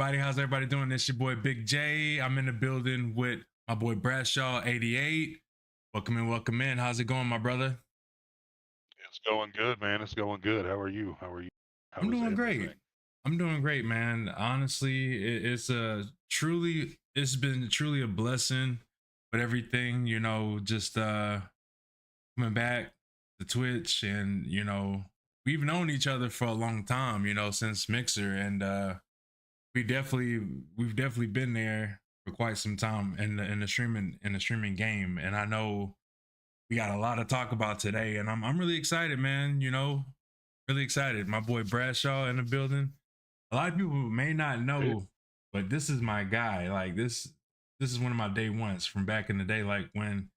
everybody? How's everybody doing? It's your boy Big J. I'm in the building with my boy Bradshaw 88. Welcome in, welcome in. How's it going, my brother? It's going good, man. It's going good. How are you? How are you? How I'm is doing great. everything? I'm doing great, man. Honestly, it's been truly a blessing with everything, just coming back to Twitch and we've known each other for a long time, since Mixer and we definitely we've definitely been there for quite some time in the streaming game, and I know we got a lot to talk about today, and I'm really excited, man. Really excited. My boy Bradshaw in the building. A lot of people may not Yeah. know, but this is my guy. Like this is one of my day ones from back in the day, like when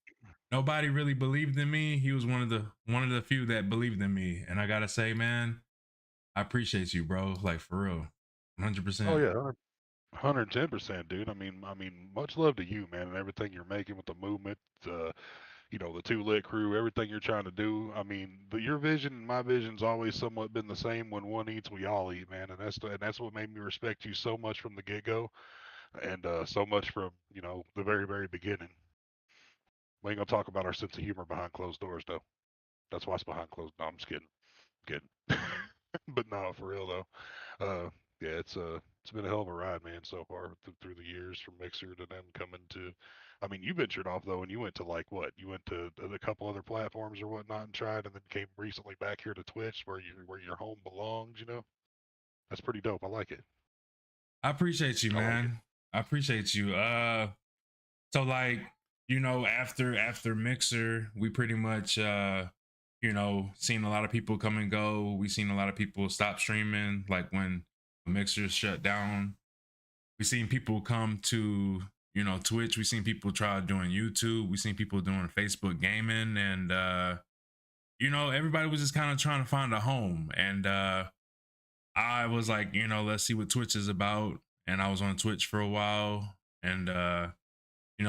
nobody really believed in me. He was one of the few that believed in me, and I gotta say, man, I appreciate you, bro. Like for real, Oh 100%. yeah, 110%, dude. I mean, much love to you, man, and everything you're making with the movement, the two lit crew, everything you're trying to do. I mean, your vision and my vision's always somewhat been the same. When one eats, we all eat, man, and that's what made me respect you so much from the get go, and so much from the very very beginning. We ain't gonna talk about our sense of humor behind closed doors, though. That's why it's behind closed. No, I'm just kidding. Kidding. But no, for real though. Yeah, it's been a hell of a ride, man, so far through the years from Mixer to them coming to. I mean, you ventured off though, and you went to like what? You went to a couple other platforms or whatnot and tried, and then came recently back here to Twitch, where your home belongs. That's pretty dope. I like it. I appreciate you, I like it. man. I appreciate you. So like, after Mixer, we pretty much seen a lot of people come and go. We seen a lot of people stop streaming, like when Mixer shut down. We seen people come to, Twitch. We seen people try doing YouTube. We seen people doing Facebook gaming, and everybody was just kind of trying to find a home. And I was like, let's see what Twitch is about. And I was on Twitch for a while, and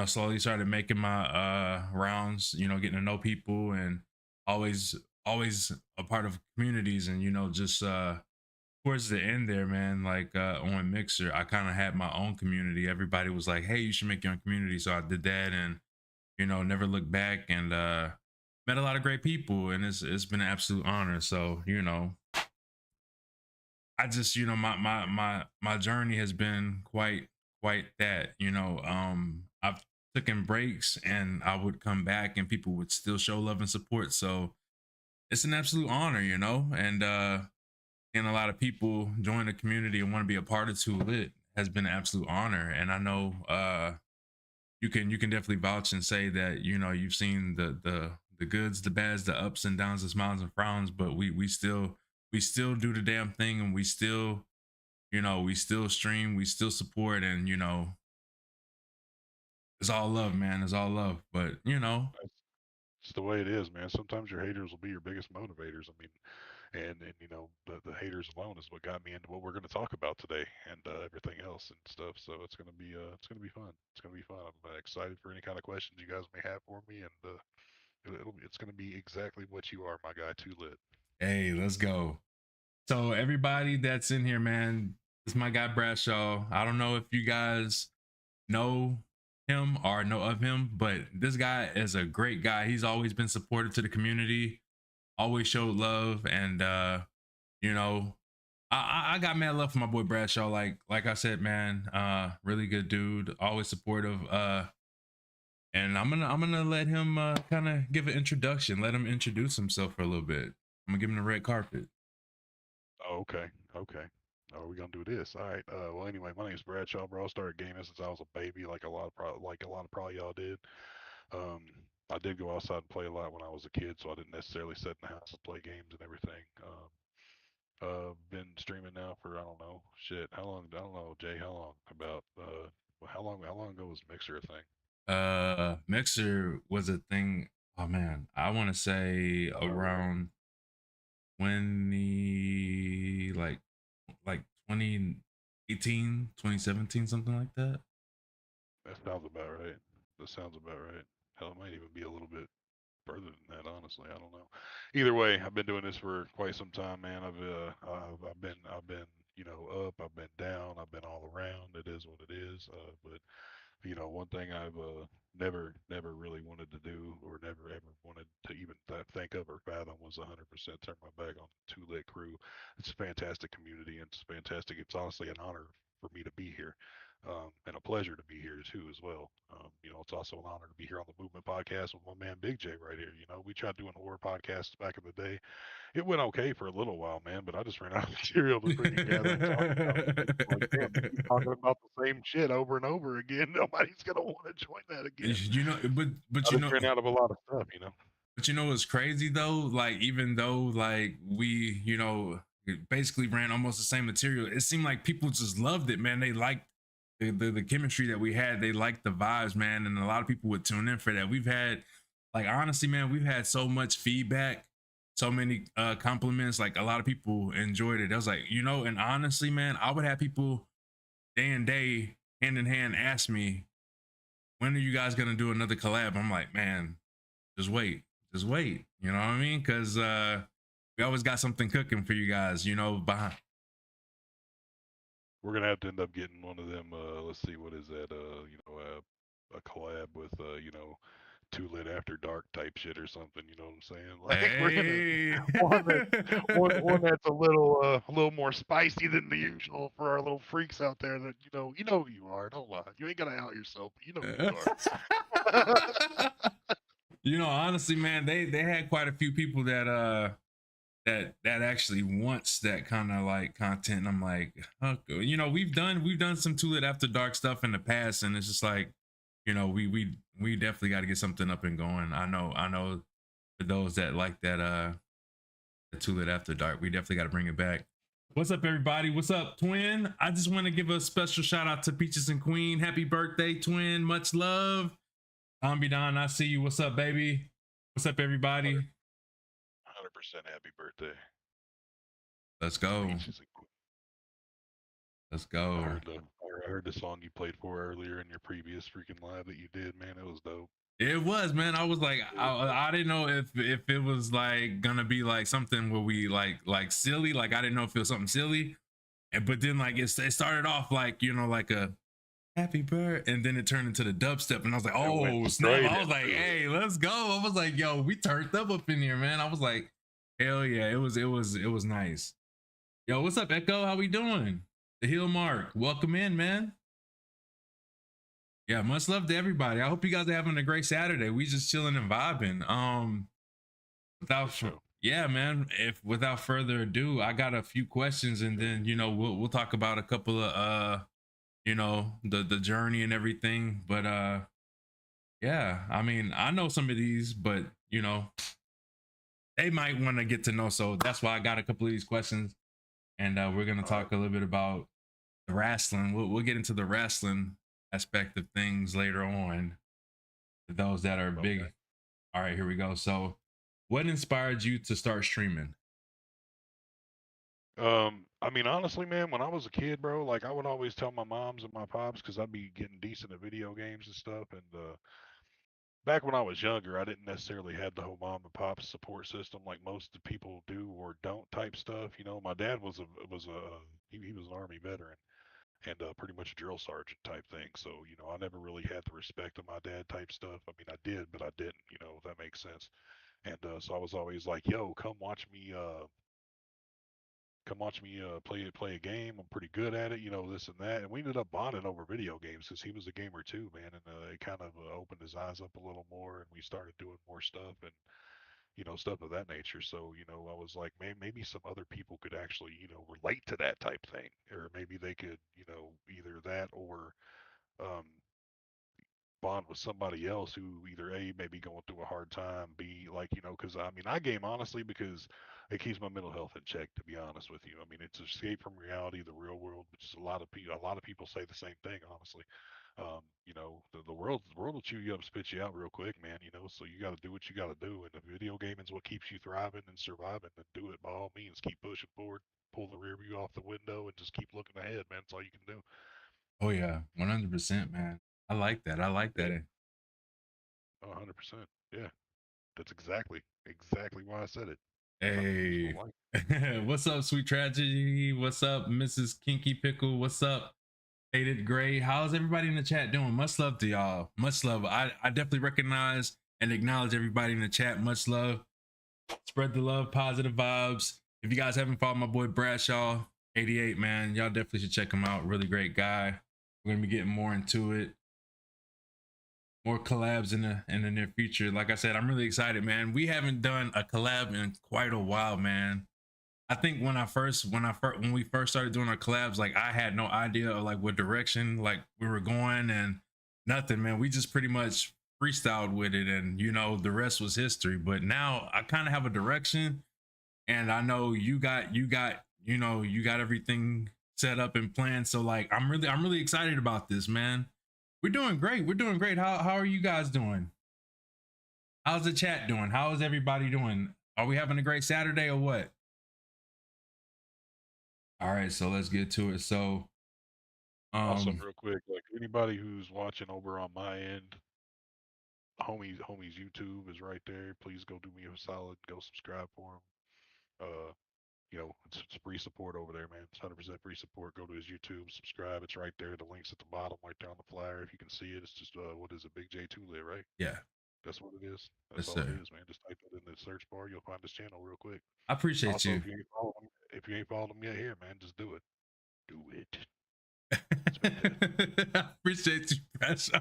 slowly started making my rounds, getting to know people, and always a part of communities. And just towards the end there, man, like on Mixer, I kind of had my own community. Everybody was like, hey, you should make your own community. So I did that, and never looked back, and met a lot of great people, and it's been an absolute honor. So I just, my journey has been quite that, I've taken breaks, and I would come back and people would still show love and support. So it's an absolute honor, and and a lot of people join the community and want to be a part of Too Lit has been an absolute honor. And I know you can definitely vouch and say that, you've seen the goods, the bads, the ups and downs, the smiles and frowns, but we still do the damn thing, and we still stream, we still support, and it's all love, man. It's all love. But That's just the way it is, man. Sometimes your haters will be your biggest motivators. I mean, and the haters alone is what got me into what we're going to talk about today, and everything else and stuff. So it's gonna be fun. It's gonna be fun. I'm excited for any kind of questions you guys may have for me, and it's gonna be exactly what you are, my guy. Too lit. hey, let's go. So everybody that's in here, man, this is my guy Bradshaw. I don't know if you guys know him or know of him, but this guy is a great guy. He's always been supportive to the community, always showed love, and you know, I got mad love for my boy Bradshaw. Like I said, man, really good dude, always supportive. And I'm gonna let him kind of give an introduction, let him introduce himself for a little bit. I'm gonna give him the red carpet. Oh, okay, okay. Oh, we gonna do this? All right. Well, anyway, my name's Bradshaw, bro. I started gaming since I was a baby, like a lot of probably y'all did. Um, I did go outside and play a lot when I was a kid, so I didn't necessarily sit in the house and play games and everything. Been streaming now for I don't know, shit. How long? I don't know, Jay. How long? About How long ago was Mixer a thing? Mixer was a thing. Oh man, I want to say Right. around 20, like 2018, 2017, something like that. That sounds about right. That sounds about right. Hell, it might even be a little bit further than that, honestly. I don't know. Either way, I've been doing this for quite some time, man. I've been up, I've been down, I've been all is what it is. But you know, one thing I've never really wanted to do, or never ever wanted to even think of or fathom, was 100% turn my back on the Two Lit Crew. It's a fantastic community, and it's fantastic. It's honestly an honor for me to be here, and a pleasure to be here too as well. You know, it's also an honor to be here on the Movement Podcast with my man Big J right here. You know, we tried doing horror podcasts back in the day. It went okay for a little while, man, but I just ran out of material to freaking gather and talk about. Like, damn, we keep talking about the same shit over and over again. Nobody's gonna want to join that again. You know, but I you just know, ran out of a lot of stuff, you know. but you know what's crazy though? Like even though like we, you know, basically ran almost the same material, it seemed like people just loved it, man. They liked the chemistry that we had. They liked the vibes, man, and a lot of people would tune in for that. We've had, like, honestly, man, we've had so much feedback, so many compliments. Like a lot of people enjoyed it. I was like, you know, and honestly, man, I would have people day and day, hand in hand, ask me, when are you guys gonna do another collab? I'm like, man, just wait, just wait. You know what I mean? Because we always got something cooking for you guys. You know, behind. We're gonna have to end up getting one of them. Let's see, what is that? You know, a collab with you know, Too Lit After Dark type shit or something. You know what I'm saying? Like we're gonna Hey. one that's a little more spicy than the usual for our little freaks out there. That you know who you are. Don't lie. You ain't gonna out yourself. But you know who you are. You know, honestly, man, they had quite a few people that actually wants that kind of like content. And I'm like, okay. You know, we've done some Too Lit After Dark stuff in the past, and it's just like, you know, we definitely got to get something up and going. I know for those that like that the Too Lit After Dark, we definitely got to bring it back. What's up, everybody? What's up, Twin? I just want to give a special shout out to Peaches and Queen. Happy birthday, Twin. Much love. Don, I see you. What's up, baby? What's up, everybody? 100% happy birthday. Let's go. Let's go. I heard the song you played for earlier in your previous freaking live that you did, man. It was dope. It was, man. I was like, I didn't know if it was like gonna be like something where we like silly. Like I didn't know if it was something silly, but then like it started off like, you know, like a happy birthday, and then it turned into the dubstep, and I was like, oh snap! I was like, hey, let's go. I was like, yo, we turned up in here, man. I was like, hell yeah, it was nice. Yo, what's up, Echo? How we doing? The Hill Mark, welcome in, man. Yeah, much love to everybody. I hope you guys are having a great Saturday. We just chilling and vibing. Yeah, man. If without further ado, I got a few questions, and then you know we'll talk about a couple of you know the journey and everything. But yeah, I mean I know some of these, but you know they might want to get to know. So that's why I got a couple of these questions, and we're gonna talk a little bit about the wrestling. We'll get into the wrestling aspect of things later on. For those that are big. All right, here we go. So, what inspired you to start streaming? I mean, honestly, man, when I was a kid, bro, like I would always tell my moms and my pops because I'd be getting decent at video games and stuff. And back when I was younger, I didn't necessarily have the whole mom and pop support system like most people do or don't type stuff. You know, my dad he was an army veteran and pretty much a drill sergeant type thing. So, you know, I never really had the respect of my dad type stuff. I mean, I did, but I didn't, you know, if that makes sense. And so I was always like, yo, come watch me play a game. I'm pretty good at it, you know, this and that. And we ended up bonding over video games because he was a gamer too, man. And it kind of opened his eyes up a little more, and we started doing more stuff and you know stuff of that nature. So you know, I was like, maybe some other people could actually you know relate to that type thing, or maybe they could you know either that or um, bond with somebody else who either A, maybe going through a hard time, B, like, you know, because I mean, I game honestly because it keeps my mental health in check, to be honest with you. I mean, it's escape from reality, the real world, which is a lot of people say the same thing, honestly. You know, the world will chew you up, spit you out real quick, man, you know, so you got to do what you got to do. And if video gaming is what keeps you thriving and surviving, then do it by all means. Keep pushing forward, pull the rear view off the window, and just keep looking ahead, man. That's all you can do. Oh yeah, 100%, man. I like that. I like that. 100%. Yeah. That's exactly why I said it. Hey, what's up, Sweet Tragedy? What's up, Mrs. Kinky Pickle? What's up, Faded Gray. How's everybody in the chat doing? Much love to y'all. Much love. I definitely recognize and acknowledge everybody in the chat. Much love. Spread the love, positive vibes. If you guys haven't followed my boy Bradshaw 88, man, y'all definitely should check him out. Really great guy. We're gonna be getting more into it. More collabs in the near future. Like I said, I'm really excited, man. We haven't done a collab in quite a while, man. I think when we first started doing our collabs, like I had no idea of like what direction like we were going and nothing, man. We just pretty much freestyled with it, and you know the rest was history. But now I kind of have a direction, and I know you got you got everything set up and planned. So like I'm really excited about this, man. We're doing great. We're doing great. How are you guys doing? How's the chat doing? How is everybody doing? Are we having a great Saturday or what? All right, so let's get to it. So, Also, real quick, like anybody who's watching over on my end, homies YouTube is right there. Please go do me a solid, go subscribe for him. You know, it's free support over there, man. It's 100% free support. Go to his YouTube, subscribe. It's right there. The link's at the bottom, right there on the flyer. If you can see it, it's just what is it, Big J Two-Lit, right? yeah, That's what it is. yes, That's all it sir. is, man. Just type it in the search bar. You'll find this channel real quick. I appreciate Also, you. if you ain't followed him yet here, man, just do it. Do it. I appreciate you, Bradshaw.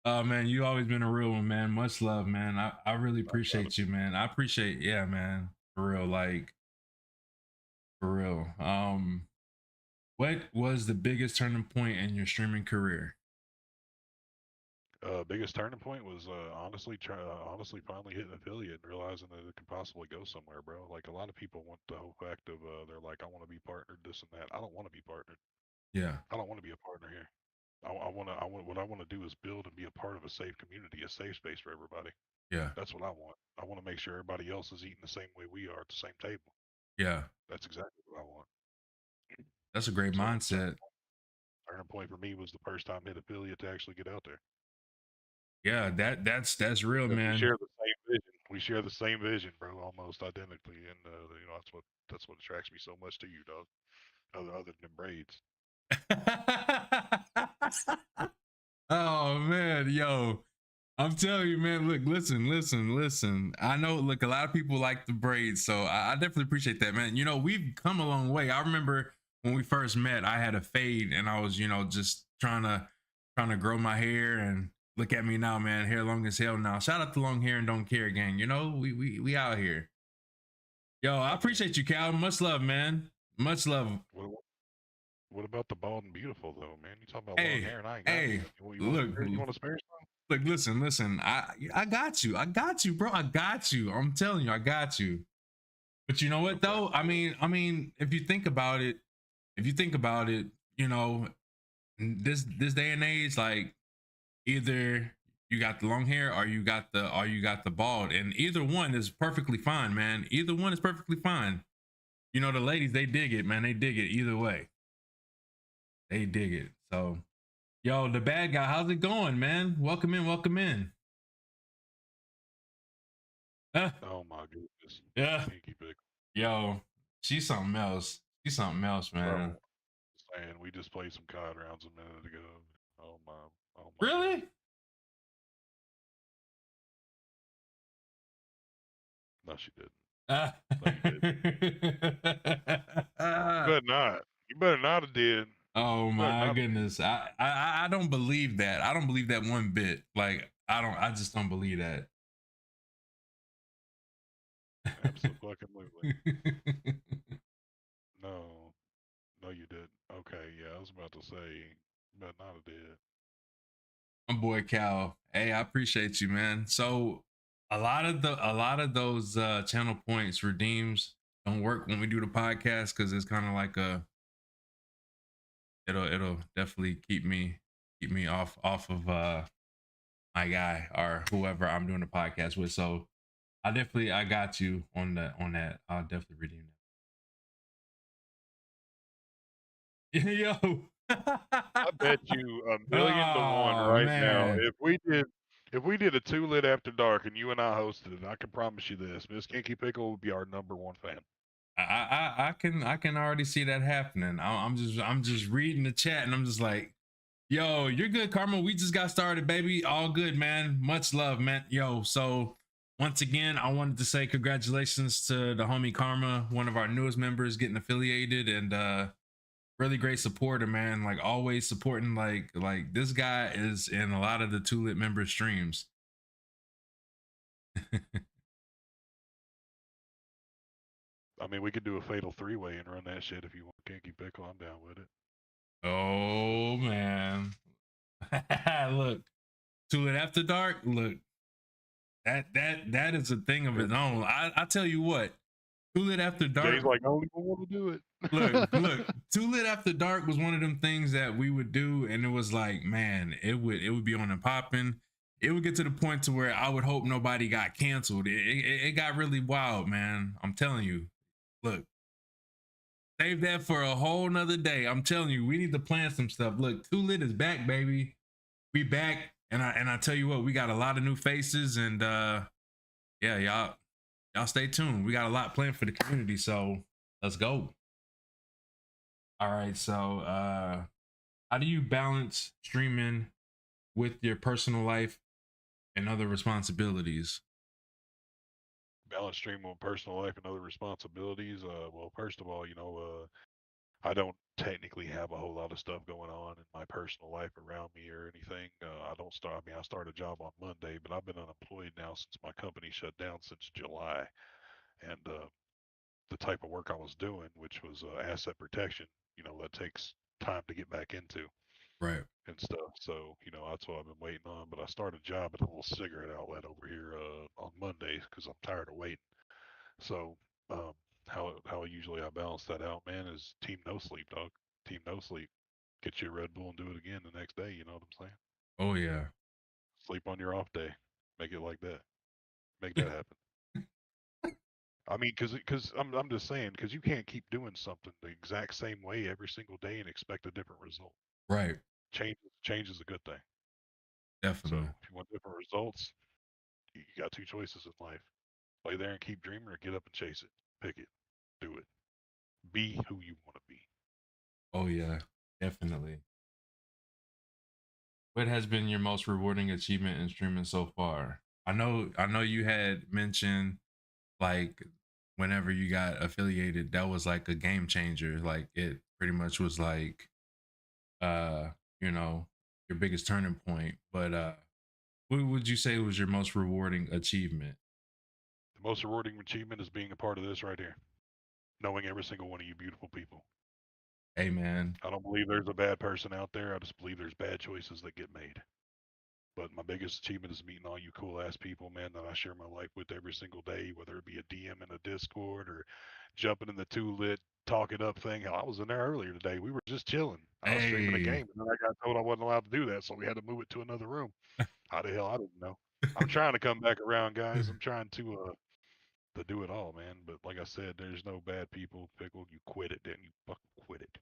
Oh man, you always been a real one, man. Much love, man. I really appreciate you, man. I appreciate, yeah, man. For real, like for real. What was the biggest turning point in your streaming career? Biggest turning point was honestly finally hitting affiliate and realizing that it could possibly go somewhere, bro. Like a lot of people want the whole fact of they're like, I want to be partnered, this and that. I don't want to be partnered. Yeah, I don't want to be a partner here. What I want to do is build and be a part of a safe community, a safe space for everybody. yeah, That's what I want. I want to make sure everybody else is eating the same way we are at the same table. yeah. That's exactly what I want. That's a great So mindset. turning point for me was the first time hit affiliate to actually get out there. Yeah, that's real, We man. share the same vision. We share the same vision, bro, almost identically, and you know that's what attracts me so much to you, dog. Other than braids. Oh man, yo, I'm telling you, man. Look, listen. I know, look, a lot of people like the braids, so I definitely appreciate that, man. You know, we've come a long way. I remember when we first met, I had a fade, and I was, you know, just trying to grow my hair. And look at me now, man, hair long as hell now. Shout out to Long Hair and Don't Care gang. You know, we out here. Yo, I appreciate you, Cal. Much love, man. Much love. What about the bald and beautiful though, man? You talking about Hey, long hair and I ain't got hey, it. You want to spare some? look, listen. I got you, bro. I got you. I'm telling you, I got you. But you know what though? I mean, if you think about it, you know, this day and age, like either you got the long hair or you got the bald, and either one is perfectly fine, man. Either one is perfectly fine. You know, the ladies, they dig it, man. They dig it either way. They dig it. So, yo, the bad guy, how's it going, man? Welcome in. Oh my goodness. Yeah. Pinky pick. Yo, she's something else. She's something else, man. Bro, saying we just played some COD rounds a minute ago. Oh my Really? God. No, she didn't. No, you didn't. You better not have did. Oh my goodness. I don't believe that. I don't believe that one bit. Like I just don't believe that. Absolutely. No. No, you didn't. Okay, yeah, I was about to say, you better not have did. My boy Cal. Hey, I appreciate you, man. So a lot of those channel points redeems don't work when we do the podcast because it's kind of like it'll definitely keep me off of my guy or whoever I'm doing the podcast with. So I got you on that. I'll definitely redeem that. Yo. I bet you $1 million to 1 right now. If we did a 2-Lit after dark and you and I hosted it, I can promise you this: Miss Kinky Pickle would be our #1 fan. I can already see that happening. I'm just reading the chat and I'm just like, yo, you're good, Karma. We just got started, baby. All good, man. Much love, man. Yo, so once again, I wanted to say congratulations to the homie Karma, one of our newest members getting affiliated, and really great supporter, man. Like always supporting. Like this guy is in a lot of the Too Lit member streams. I mean, we could do a fatal 3-way and run that shit if you want. Kinky Pickle, I'm down with it. Oh man. Look, Too Lit After Dark. Look, that is a thing of its own. I tell you what, Too Lit After Dark. Jay's like, I don't even want to do it. look, Too Lit After Dark was one of them things that we would do, and it was like, man, it would be on and popping. It would get to the point to where I would hope nobody got canceled. It got really wild, man. I'm telling you. Look, save that for a whole nother day. I'm telling you, we need to plan some stuff. Look, Too Lit is back, baby. We back, and I tell you what, we got a lot of new faces, and yeah, y'all stay tuned. We got a lot planned for the community, so let's go. All right, so how do you balance streaming with your personal life and other responsibilities? Balance streaming with personal life and other responsibilities. Well, first of all, I don't technically have a whole lot of stuff going on in my personal life around me or anything. I start a job on Monday, but I've been unemployed now since my company shut down since July. And the type of work I was doing, which was asset protection, that takes time to get back into Right. and stuff. So, that's what I've been waiting on. But I started a job at a little cigarette outlet over here on Monday because I'm tired of waiting. So, um, how usually I balance that out, man, is team no sleep, dog. Team no sleep. Get you a Red Bull and do it again the next day. You know what I'm saying? Oh yeah. Sleep on your off day. Make it like that. Make that happen. I mean, because I'm just saying, because you can't keep doing something the exact same way every single day and expect a different result. Right. Change is a good thing. So Definitely. if you want different results, you got two choices in life: lay there and keep dreaming, or get up and chase it. Pick it. Do it. Be who you want to be. Oh yeah. Definitely. What has been your most rewarding achievement in streaming so far? I know you had mentioned like whenever you got affiliated, that was like a game changer. Like it pretty much was like uh, you know, your biggest turning point. But what would you say was your most rewarding achievement? The most rewarding achievement is being a part of this right here. Knowing every single one of you beautiful people. Hey man. I don't believe there's a bad person out there. I just believe there's bad choices that get made. But my biggest achievement is meeting all you cool ass people, man, that I share my life with every single day, whether it be a DM in a Discord or jumping in the Too Lit talk it up thing. Hell, I was in there earlier today. We were just chilling. I was streaming a Hey. game, and then I got told I wasn't allowed to do that, so we had to move it to another room. How the hell I didn't know. I'm trying to come back around, guys. I'm trying to do it all, man. But like I said, there's no bad people. Pickle, you quit it, didn't you? Fucking quit it.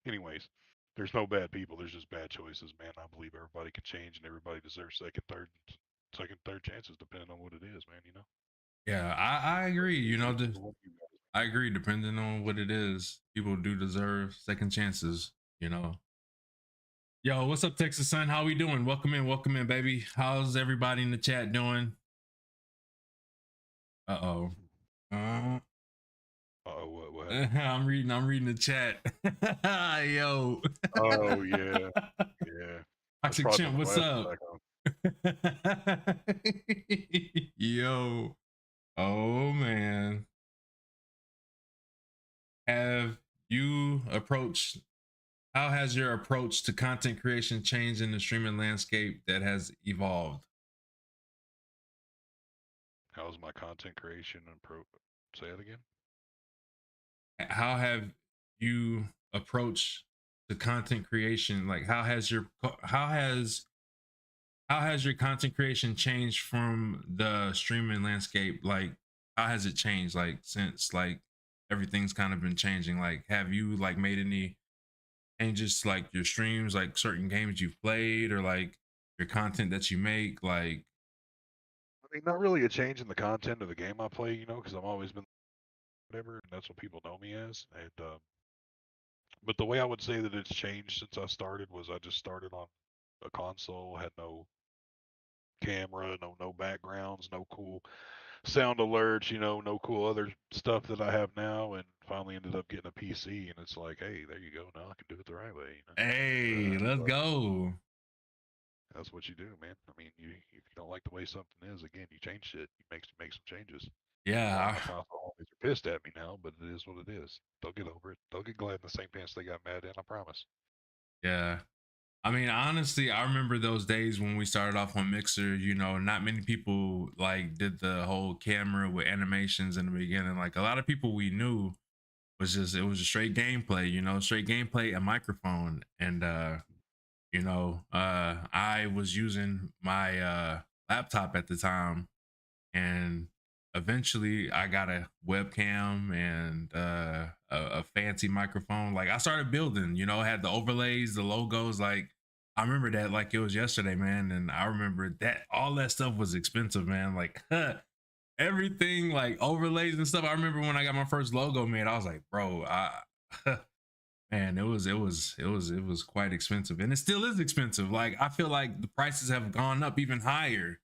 Anyways, there's no bad people. There's just bad choices, man. I believe everybody can change and everybody deserves second, third chances, depending on what it is, man. Yeah, I agree. I agree. Depending on what it is, people do deserve second chances. You know. Yo, what's up, Texas Sun? How we doing? Welcome in, baby. How's everybody in the chat doing? Uh-oh. What? I'm reading the chat. Yo. Oh yeah, yeah. Toxic Chimp, what's up? Yo. Oh man. Have you approached How has your approach to content creation changed in the streaming landscape that has evolved? How's my content creation and Say it again. How have you approached the content creation? Like how has your content creation changed from the streaming landscape? Like how has it changed like since like everything's kind of been changing? Like have you like made any changes to, like your streams, like certain games you've played or like your content that you make? Like I mean, not really a change in the content of the game I play, because I've always been whatever, and that's what people know me as. And but the way I would say that it's changed since I started was I just started on a console, had no camera, no backgrounds, no cool sound alerts, no cool other stuff that I have now, and finally ended up getting a PC, and it's like, hey, there you go. Now I can do it the right way. Hey, let's So go. that's what you do, man. I mean, you if you don't like the way something is, again, you change it. You make some changes. A lot of Yeah, my console homies are pissed at me now, but it is what it is. They'll get over it. They'll get glad in the same pants they got mad in. I promise. yeah. I mean, honestly, I remember those days when we started off on Mixer. Not many people like did the whole camera with animations in the beginning. Like a lot of people we knew it was a straight gameplay. Straight gameplay and microphone. And I was using my laptop at the time, and eventually I got a webcam and a fancy microphone. Like I started building, had the overlays, the logos. Like I remember that like it was yesterday, man. And I remember that all that stuff was expensive, man. Like everything, like overlays and stuff. I remember when I got my first logo made, I was like, bro, man, it was quite expensive, and it still is expensive. Like I feel like the prices have gone up even higher.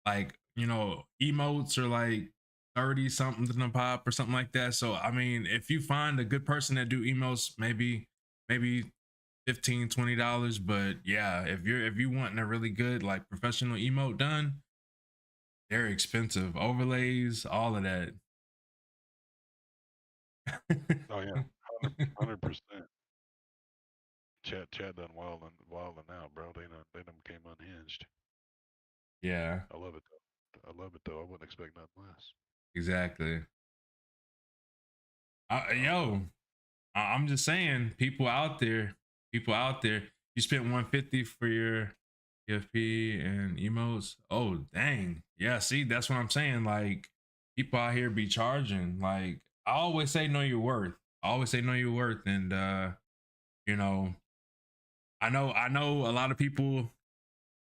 Like emotes are like 30 something a pop or something like that. So I mean, if you find a good person that do emotes, maybe 15-20. But yeah, if you wanting a really good like professional emote done, they're expensive. Overlays, all of that. Oh yeah, 100%. Chat done wilding out, bro. They done became unhinged. Yeah, I love it though. I love it though. I wouldn't expect nothing less. exactly. Oh Yo, well. I'm just saying, people out there, you spent 150 for your EFP and emotes. Oh, dang. Yeah, see, that's what I'm saying. Like, people out here be charging. Like, I always say know your worth. I always say know your worth. And you know, I know a lot of people,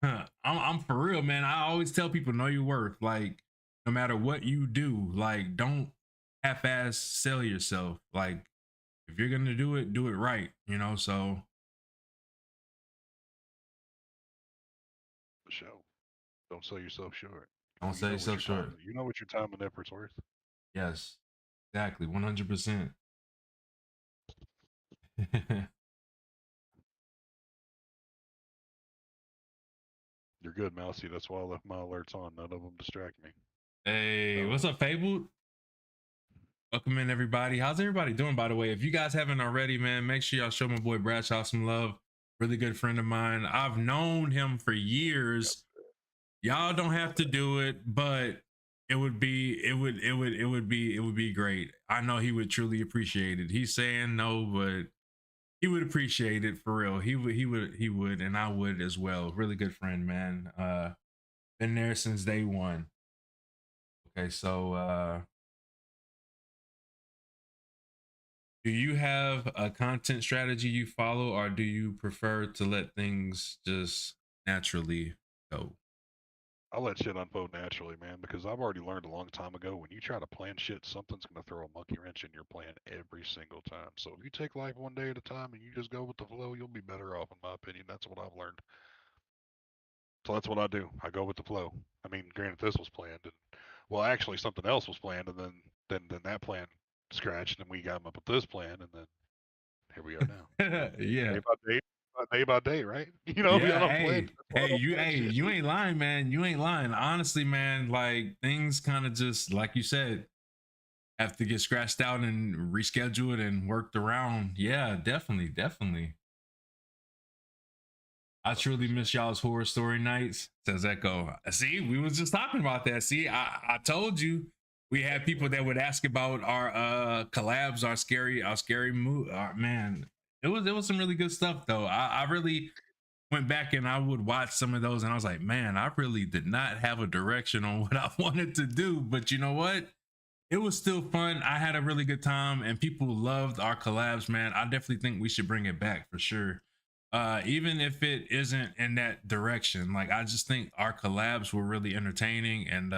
I'm for real, man. I always tell people know your worth. Like, no matter what you do, like don't half-ass sell yourself. Like if you're gonna do it right, so For sure. Don't sell yourself short. don't You sell know what yourself your time short. you know what your time and effort's worth. Yes, exactly, 100%. You're good, Mousy. That's why I left my alerts on. None of them distract me. Hey, None of what's them. up, Fabled? Welcome in, everybody. How's everybody doing, by the way? If you guys haven't already, man, make sure y'all show my boy Bradshaw some love. Really good friend of mine. I've known him for Yep. years. Y'all don't have to do it, but it would be great. I know he would truly appreciate it. He's saying no, but he would appreciate it for real. He would, and I would as well. Really good friend, man. Been there since day one. Okay, so do you have a content strategy you follow, or do you prefer to let things just naturally go? I'll let shit unfold naturally, man, because I've already learned a long time ago when you try to plan shit, something's going to throw a monkey wrench in your plan every single time. So if you take life one day at a time and you just go with the flow, you'll be better off, in my opinion. That's what I've learned. So that's what I do. I go with the flow. I mean, granted, this was planned, and well, actually, something else was planned, and then that plan scratched, and we got him up with this plan, and then here we are now. Yeah. Day by day, right? I Yeah, don't plan. That's why I don't plan hey, shit. you ain't lying, man. You ain't lying. Honestly, man, like things kind of just like you said, have to get scratched out and rescheduled and worked around. Yeah, definitely, definitely. I truly 100%. miss y'all's horror story nights. Says Echo. See, we was just talking about that. See, I told you we had people that would ask about our collabs, our scary move. Man, it was some really good stuff though. I really went back and I would watch some of those and I was like, man, I really did not have a direction on what I wanted to do. But you know what? It was still fun. I had a really good time and people loved our collabs, man. I definitely think we should bring it back for sure. Even if it isn't in that direction. Like I just think our collabs were really entertaining and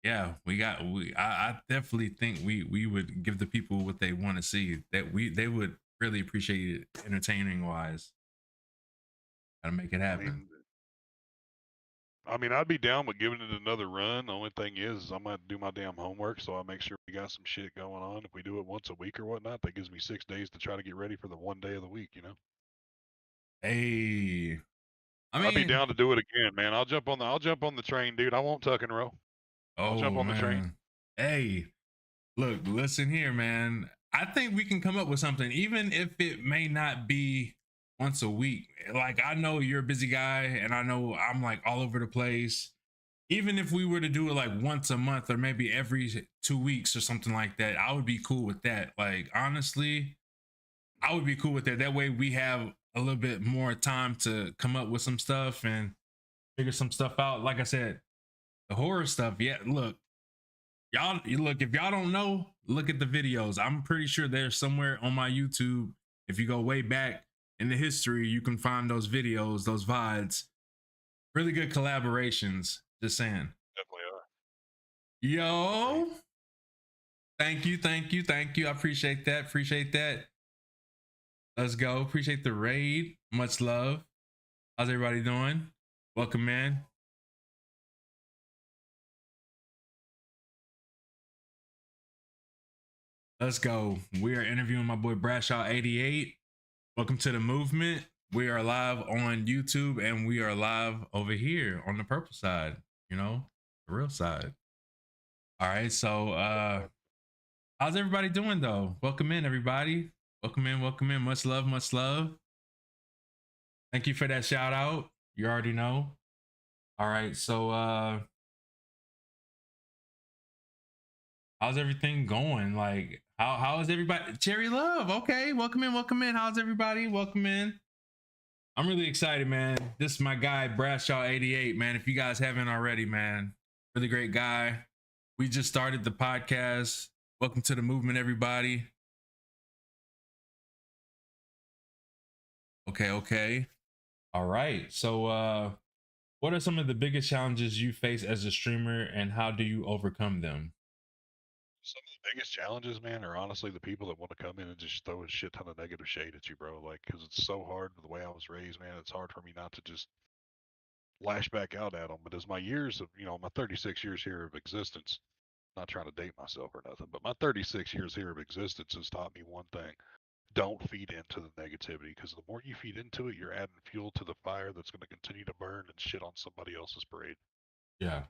yeah, I definitely think we would give the people what they want to see. That they would really appreciate it entertaining wise. Gotta make it I happen. mean, I'd be down with giving it another run. The only thing is I'm gonna do my damn homework, so I make sure we got some shit going on. If we do it once a week or whatnot, that gives me 6 days to try to get ready for the one day of the week. Hey, I I'd be mean, down to do it again, man. I'll jump on the train, dude. I won't tuck and roll. I'll jump oh on the train. man, hey, look, listen here, man. I think we can come up with something, even if it may not be once a week. Like, I know you're a busy guy, and I know I'm like all over the place. Even if we were to do it like once a month or maybe every 2 weeks or something like that, I would be cool with that. Like, honestly, I would be cool with that. That way we have a little bit more time to come up with some stuff and figure some stuff out. Like I said, the horror stuff, yeah, look, you look, if y'all don't know, look at the videos. I'm pretty sure they're somewhere on my YouTube. If you go way back in the history, you can find those videos, those VODs. Really good collaborations. Just saying. Definitely are. Yo, Agreed. thank you, thank you, thank you. I appreciate that. Appreciate that. Let's go. Appreciate the raid. Much love. How's everybody doing? Welcome, man. Let's go. We are interviewing my boy Bradshaw88. Welcome to the movement. We are live on YouTube and we are live over here on the purple side, the real side. All right. So how's everybody doing though? Welcome in, everybody. Welcome in, welcome in. Much love, much love. Thank you for that shout out. You already know. All right. So how's everything going? Like, how is everybody? Cherry Love. Okay, welcome in, welcome in. How's everybody? Welcome in. I'm really excited, man. This is my guy, Bradshaw88, man. If you guys haven't already, man, really great guy. We just started the podcast. Welcome to the movement, everybody. Okay. All right. So what are some of the biggest challenges you face as a streamer and how do you overcome them? Some of the biggest challenges, man, are honestly the people that want to come in and just throw a shit ton of negative shade at you, bro. Like, because it's so hard the way I was raised, man. It's hard for me not to just lash back out at them. But as my years of, my 36 years here of existence, not trying to date myself or nothing, but my 36 years here of existence has taught me one thing. Don't feed into the negativity, because the more you feed into it, you're adding fuel to the fire that's going to continue to burn and shit on somebody else's parade. Yeah.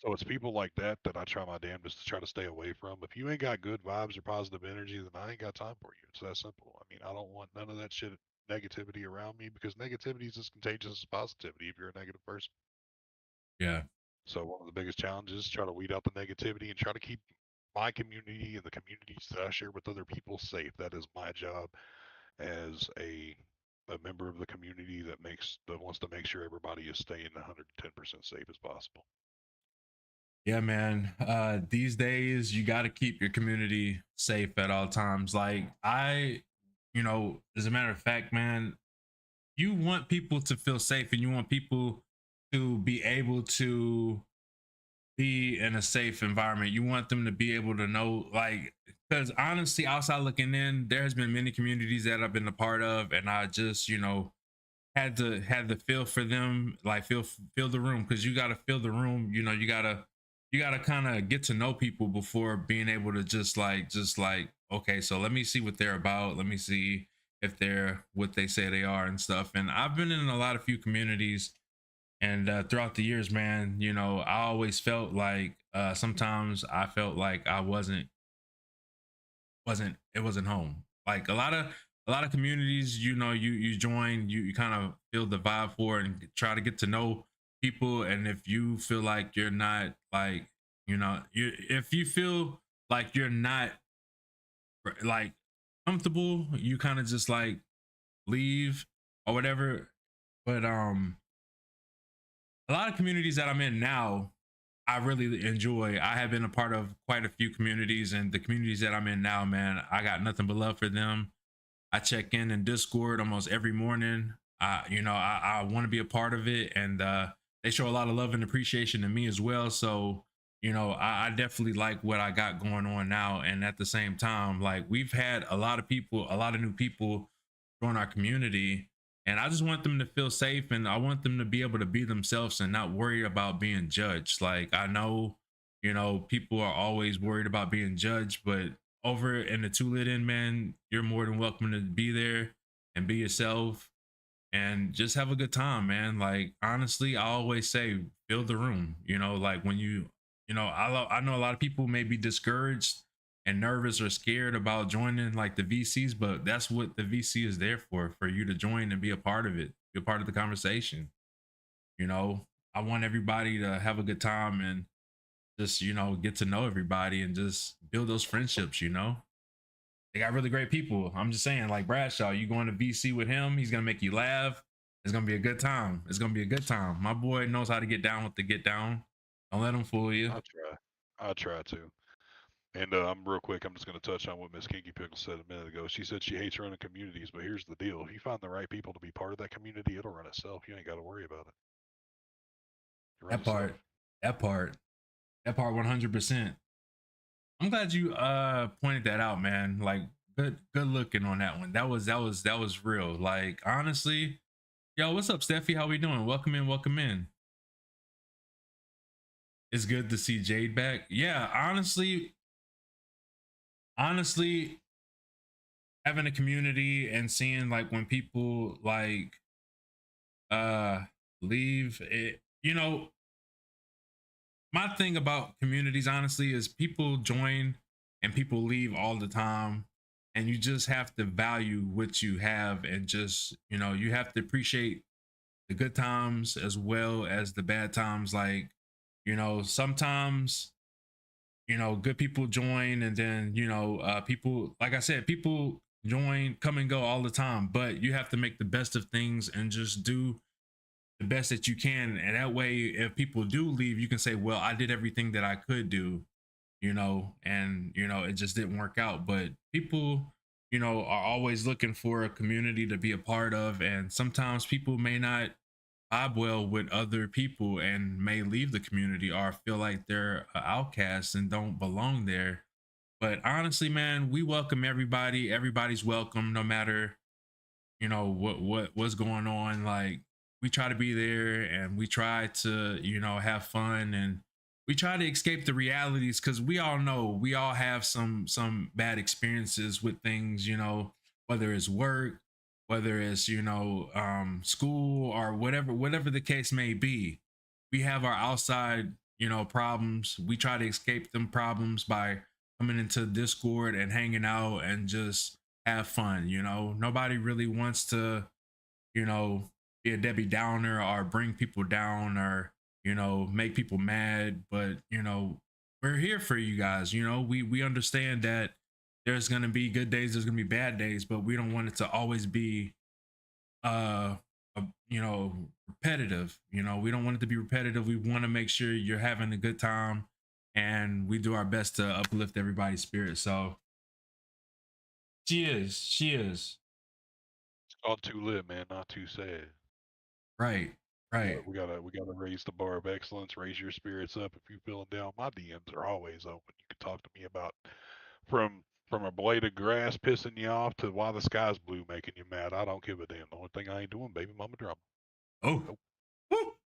So it's people like that that I try my damnedest to try to stay away from. If you ain't got good vibes or positive energy, then I ain't got time for you. It's that simple. I mean, I don't want none of that shit negativity around me, because negativity is as contagious as positivity if you're a negative person. Yeah. So one of the biggest challenges is try to weed out the negativity and try to keep my community and the communities that I share with other people safe. That is my job as a member of the community that wants to make sure everybody is staying 110% safe as possible. Yeah, man. These days you got to keep your community safe at all times. Like as a matter of fact, man, you want people to feel safe and you want people to be able to be in a safe environment. You want them to be able to know, like, because honestly, outside looking in, there has been many communities that I've been a part of, and I just, had to feel for them, like feel the room, because you got to feel the room. You gotta kind of get to know people before being able to just like okay, so let me see what they're about. Let me see if they're what they say they are and stuff. And I've been in a lot of few communities, and throughout the years, man, I always felt like sometimes I felt like I wasn't home. Like a lot of communities, you join, you kind of feel the vibe for it and try to get to know people. And if you feel like you're not like, if you feel like you're not like comfortable, you kind of just like leave or whatever. But a lot of communities that I'm in now, I really enjoy. I have been a part of quite a few communities, and the communities that I'm in now, man, I got nothing but love for them. I check in Discord almost every morning. I want to be a part of it, and they show a lot of love and appreciation to me as well. So, you know, I definitely like what I got going on now. And at the same time, like we've had a lot of people, a lot of new people join our community. And I just want them to feel safe and I want them to be able to be themselves and not worry about being judged. Like I know, you know, people are always worried about being judged, but over in the Two Lit In, man, you're more than welcome to be there and be yourself and just have a good time, man. Like honestly, I always say fill the room. You know, like when you know, I know a lot of people may be discouraged and nervous or scared about joining like the VCs, but that's what the VC is there for you to join and be a part of it, be a part of the conversation. You know, I want everybody to have a good time and just, you know, get to know everybody and just build those friendships, you know. They got really great people. I'm just saying, like Bradshaw, you going to VC with him, he's gonna make you laugh. It's gonna be a good time. It's gonna be a good time. My boy knows how to get down with the get down. Don't let him fool you. I try. I try to. And I'm real quick. I'm just going to touch on what Miss Kinky Pickle said a minute ago. She said she hates running communities, but here's the deal: if you find the right people to be part of that community, it'll run itself. You ain't got to worry about it. It run That itself. part, that part, that part 100%. I'm glad you pointed that out, man. Like good looking on that one. That was real. Like honestly, yo, what's up, Steffi? How we doing? Welcome in, welcome in. It's good to see Jade back. Yeah, honestly, having a community and seeing like when people like uh leave it, you know, my thing about communities honestly is people join and people leave all the time and you just have to value what you have and just, you know, you have to appreciate the good times as well as the bad times. Like, you know, sometimes, you know, good people join and then, you know, people, like I said, people join, come and go all the time, but you have to make the best of things and just do the best that you can. And that way, if people do leave, you can say, well, I did everything that I could do, you know, and, you know, it just didn't work out. But people, you know, are always looking for a community to be a part of. And sometimes people may not vibe well with other people and may leave the community or feel like they're outcasts and don't belong there. But honestly, man, we welcome everybody. Everybody's welcome, no matter, you know, what's going on. Like we try to be there and we try to, you know, have fun and we try to escape the realities because we all know we all have some bad experiences with things, you know, whether it's work, whether it's, you know, school or whatever the case may be. We have our outside, you know, problems. We try to escape them problems by coming into Discord and hanging out and just have fun. You know, nobody really wants to, you know, be a Debbie Downer or bring people down or, you know, make people mad. But, you know, we're here for you guys. You know, we understand that there's gonna be good days, there's gonna be bad days, but we don't want it to always be you know, repetitive. You know, we don't want it to be repetitive. We want to make sure you're having a good time and we do our best to uplift everybody's spirit. So she is It's called too lit, man, not too sad. right, right. We gotta raise the bar of excellence, raise your spirits up. If you feeling down, my DMs are always open. You can talk to me about from from a blade of grass pissing you off to why the sky's blue making you mad. I don't give a damn. The only thing I ain't doing, baby mama drama. Oh. Nope.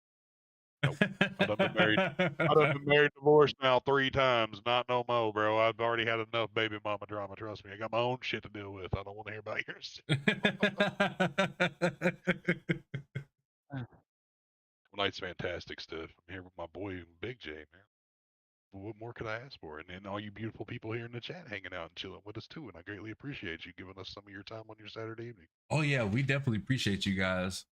Nope. I done been married. I done been married, divorced now 3 times. Not no more, bro. I've already had enough baby mama drama. Trust me. I got my own shit to deal with. I don't want to hear about yours. Tonight's fantastic stuff. I'm here with my boy Big J, man. What more could I ask for? And then all you beautiful people here in the chat hanging out and chilling with us too. And I greatly appreciate you giving us some of your time on your Saturday evening. Oh yeah, we definitely appreciate you guys.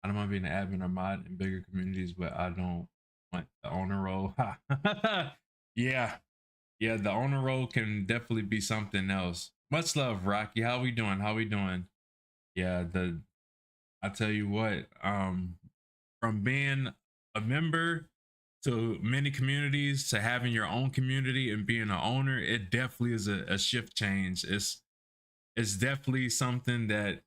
I don't mind being an admin or mod in bigger communities, but I don't want the owner role. Yeah, yeah, the owner role can definitely be something else. Much love, Rocky. How we doing? How we doing? Yeah, the I tell you what, from being a member to many communities to having your own community and being an owner, it definitely is a shift change. It's definitely something that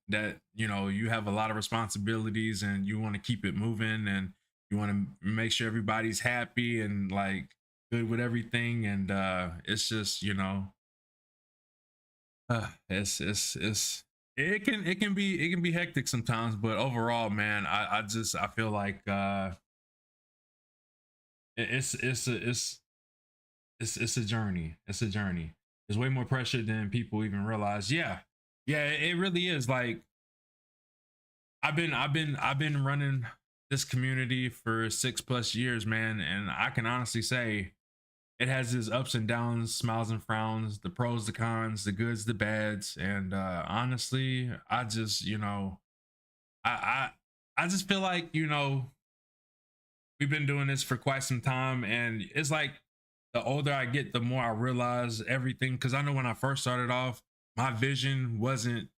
you know you have a lot of responsibilities and you want to keep it moving and you want to make sure everybody's happy and like good with everything, and it's just it's it can be hectic sometimes, but overall, man, I feel like it's a journey. It's a journey. There's way more pressure than people even realize. Yeah, yeah, it really is. Like I've been running this community for 6 plus years, man, and I can honestly say it has its ups and downs, smiles and frowns, the pros, the cons, the goods, the bads, and honestly, I just I I just feel like we've been doing this for quite some time, and it's like the older I get, the more I realize everything. Because I know when I first started off, my vision wasn't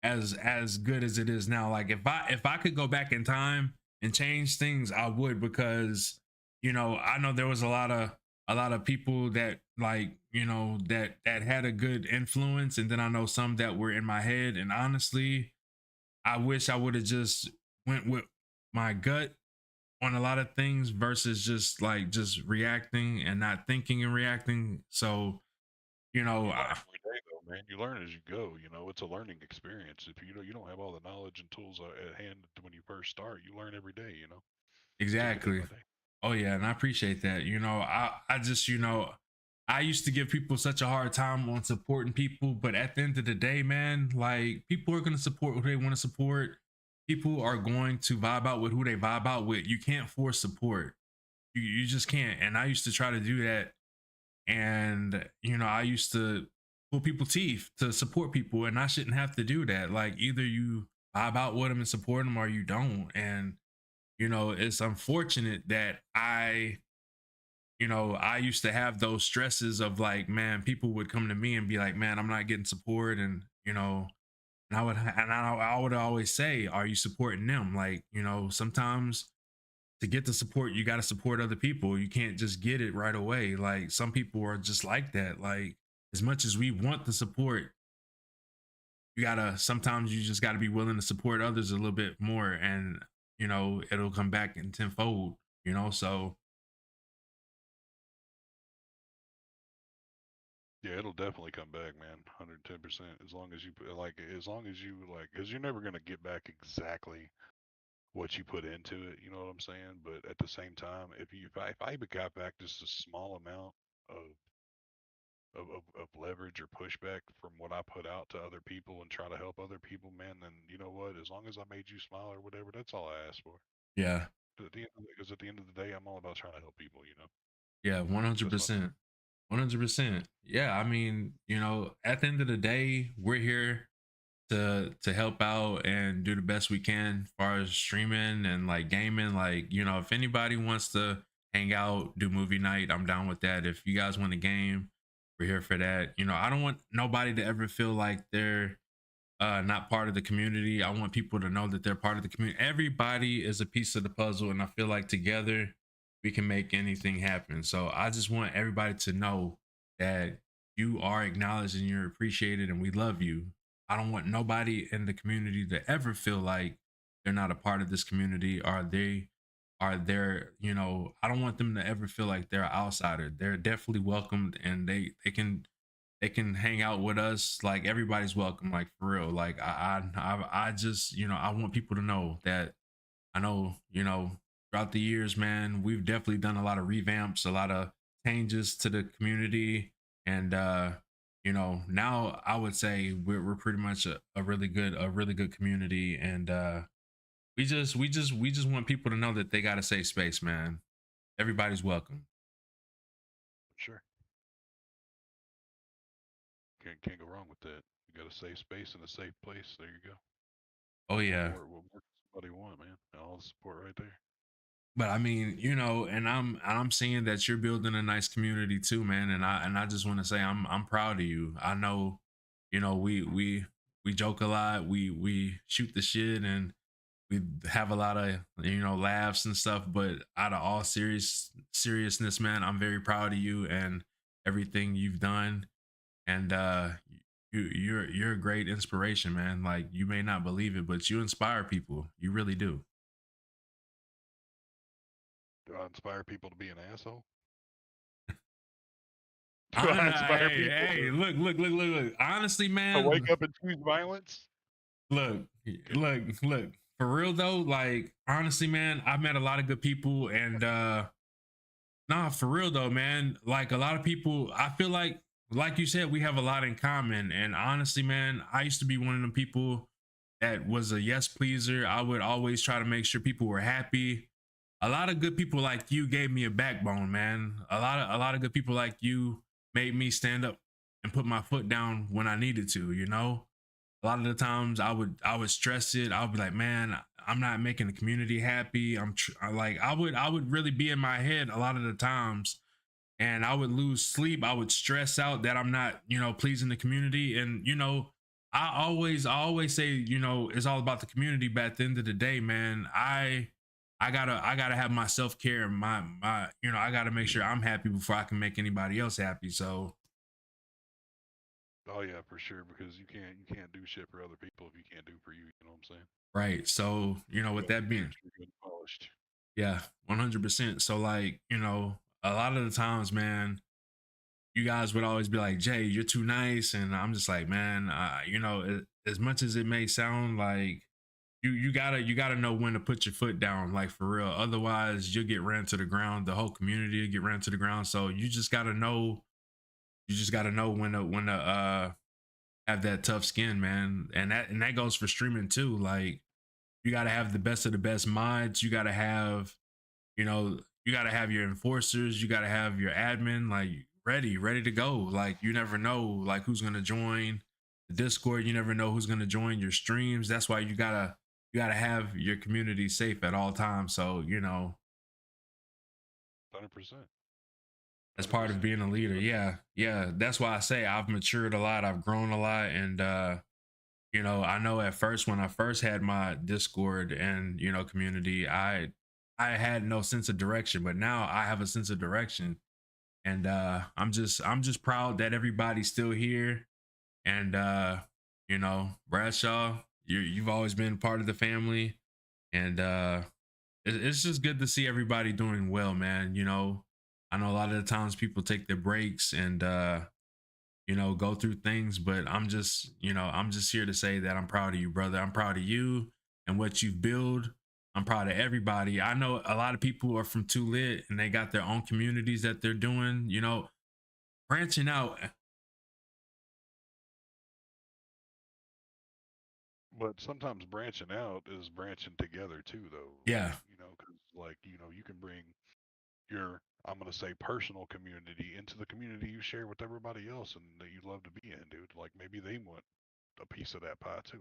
as good as it is now. Like if I could go back in time and change things, I would, because I know there was a lot of people that like that had a good influence, and then I know some that were in my head. And honestly, I wish I would have just went with my gut on a lot of things versus just reacting and not thinking and reacting. So, you Well, know, you learn I, every day, though, man. You learn as you go. You know, it's a learning experience. If you don't have all the knowledge and tools at hand when you first start, you learn every day. You know, take it day exactly. by day. Oh yeah, and I appreciate that. I just I used to give people such a hard time on supporting people, but at the end of the day, man, like people are gonna support who they want to support. People are going to vibe out with who they vibe out with. You can't force support. You just can't. And I used to try to do that, and I used to pull people teeth to support people, and I shouldn't have to do that. Like either you vibe out with them and support them, or you don't. And it's unfortunate that I used to have those stresses of like, man, people would come to me and be like, man, I'm not getting support. And and I would always say, are you supporting them? Like, sometimes to get the support, you got to support other people. You can't just get it right away. Like some people are just like that. Like as much as we want the support, you gotta sometimes you just gotta be willing to support others a little bit more, and it'll come back in tenfold. So Yeah, it'll definitely come back, man. 110%. As long as you as long as you because you're never gonna get back exactly what you put into it. You know what I'm saying? But at the same time, if I even got back just a small amount of of leverage or pushback from what I put out to other people and try to help other people, man, then you know what? As long as I made you smile or whatever, that's all I asked for. yeah, Because at the end of the day, I'm all about trying to help people. You know, yeah, one hundred that's my thing. percent, 100%. Yeah, I mean, at the end of the day, we're here to help out and do the best we can as far as streaming and like gaming. Like, if anybody wants to hang out, do movie night, I'm down with that. If you guys want a game, we're here for that. I don't want nobody to ever feel like they're not part of the community. I want people to know that they're part of the community. Everybody is a piece of the puzzle, and I feel like together we can make anything happen. So I just want everybody to know that you are acknowledged and you're appreciated, and we love you. I don't want nobody in the community to ever feel like they're not a part of this community, or they are there. I don't want them to ever feel like they're an outsider. They're definitely welcomed, and they can hang out with us. Like everybody's welcome, like for real. Like I just I want people to know that I know throughout the years, man, we've definitely done a lot of revamps, a lot of changes to the community. And now I would say we're pretty much a really good community. And we just want people to know that they got a safe space, man. Everybody's welcome. Sure, can't go wrong with that. You got a safe space and a safe place. There you go. Oh yeah. What more does somebody want, man? All the support right there. But I mean, and I'm seeing that you're building a nice community too, man. And I just want to say I'm proud of you. I know, we joke a lot, we shoot the shit, and we have a lot of laughs and stuff. But out of all seriousness, man, I'm very proud of you and everything you've done. And you're a great inspiration, man. Like you may not believe it, but you inspire people. You really do. Do I inspire people to be an asshole? Do I inspire Hey, people hey, look. Honestly, to man, wake up and choose violence? look, look. For real though, like honestly, man, I've met a lot of good people, and nah, for real though, man. Like a lot of people, I feel like you said, we have a lot in common. And honestly, man, I used to be one of them people that was a yes pleaser. I would always try to make sure people were happy. A lot of good people like you gave me a backbone, man. A lot of good people like you made me stand up and put my foot down when I needed to, you know? A lot of the times I would stress it. I would be like, man, I'm not making the community happy. I would really be in my head a lot of the times, and I would lose sleep. I would stress out that I'm not, pleasing the community. And I always say, it's all about the community. But at the end of the day, man, I gotta have my self care and my I gotta make sure I'm happy before I can make anybody else happy. So Oh yeah, for sure. Because you can't do shit for other people if you can't do for you. You know what I'm saying? right. So You with gotta that be being, extra good and polished. yeah, 100%. So like, a lot of the times, man, you guys would always be like, Jay, you're too nice. And I'm just like, man, as much as it may sound like you gotta know when to put your foot down, like for real. Otherwise you'll get ran to the ground. The whole community will get ran to the ground. So you just gotta know when to have that tough skin, man. And that goes for streaming too. Like you gotta have the best of the best mods. You know, you got to have your enforcers, you got to have your admin like ready to go. Like you never know like who's going to join the Discord, you never know who's going to join your streams. That's why you got to have your community safe at all times. So, 100%. as Hundred part of percent. being a leader. Yeah. Yeah, that's why I say I've matured a lot, I've grown a lot. And I know at first when I first had my Discord and community, I had no sense of direction, but now I have a sense of direction. And I'm just proud that everybody's still here. And Bradshaw, you've always been part of the family. And it's just good to see everybody doing well, man. I know a lot of the times people take their breaks and go through things, but I'm just here to say that I'm proud of you, brother. I'm proud of you and what you've built. I'm proud of everybody. I know a lot of people are from Too Lit and they got their own communities that they're doing, branching out. But sometimes branching out is branching together too, though. Yeah, Because you can bring your, I'm gonna say, personal community into the community you share with everybody else and that you love to be in, dude. Like maybe they want a piece of that pie too.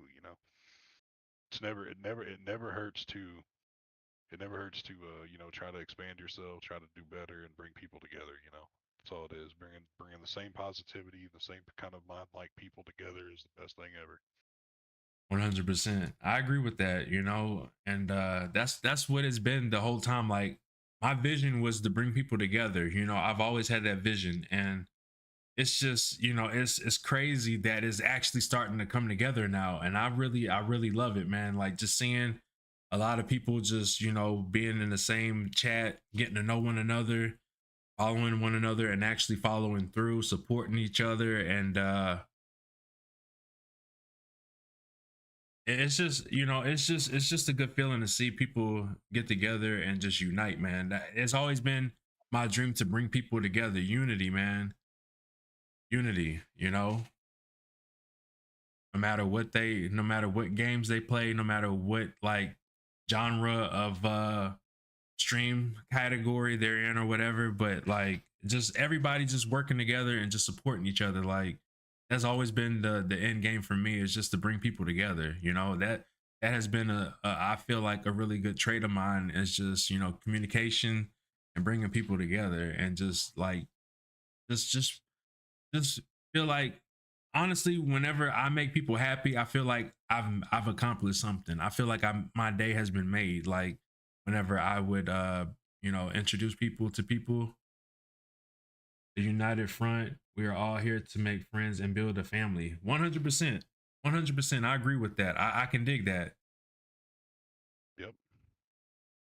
It never hurts to try to expand yourself, try to do better, and bring people together. That's all it is. Bringing the same positivity, the same kind of mind like people together is the best thing ever. 100%. I agree with that, and that's what it's been the whole time. Like my vision was to bring people together. I've always had that vision, and it's just it's crazy that it's actually starting to come together now, and I really love it, man. Like just seeing a lot of people just being in the same chat, getting to know one another, following one another, and actually following through, supporting each other. And it's just a good feeling to see people get together and just unite, man. It's always been my dream to bring people together. Unity, man. Unity, no matter what games they play, no matter what like genre of stream category they're in or whatever, but like just everybody just working together and just supporting each other. Like that's always been the end game for me, is just to bring people together. That has been I feel like a really good trait of mine, is just communication and bringing people together. And just like just feel like, honestly, whenever I make people happy, I feel like I've accomplished something. I feel like my day has been made. Like whenever I would introduce people to people, the united front, we are all here to make friends and build a family. 100%. 100%. I agree with that. I can dig that. Yep.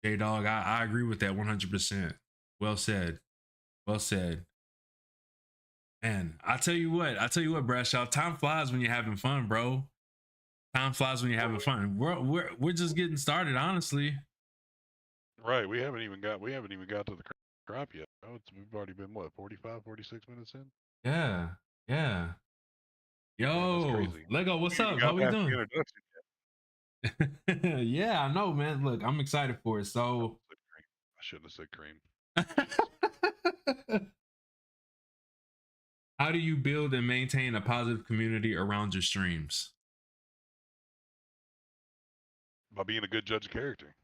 J Dog, I agree with that 100%. Well said. Well said. Man, I tell you what, Bradshaw. Time flies when you're having fun, bro. Time flies when you're having fun. We're just getting started, honestly. Right. We haven't even got to the crop yet. Oh, we've already been what 45, 46 minutes in. Yeah, yeah. Man, that's Yo, crazy. Lego, We what's ain't even up? How got we past the doing? introduction. Yeah, I know, man. Look, I'm excited for it. I So, shouldn't have said cream. I shouldn't have said cream. how do you build and maintain a positive community around your streams? By being a good judge of character.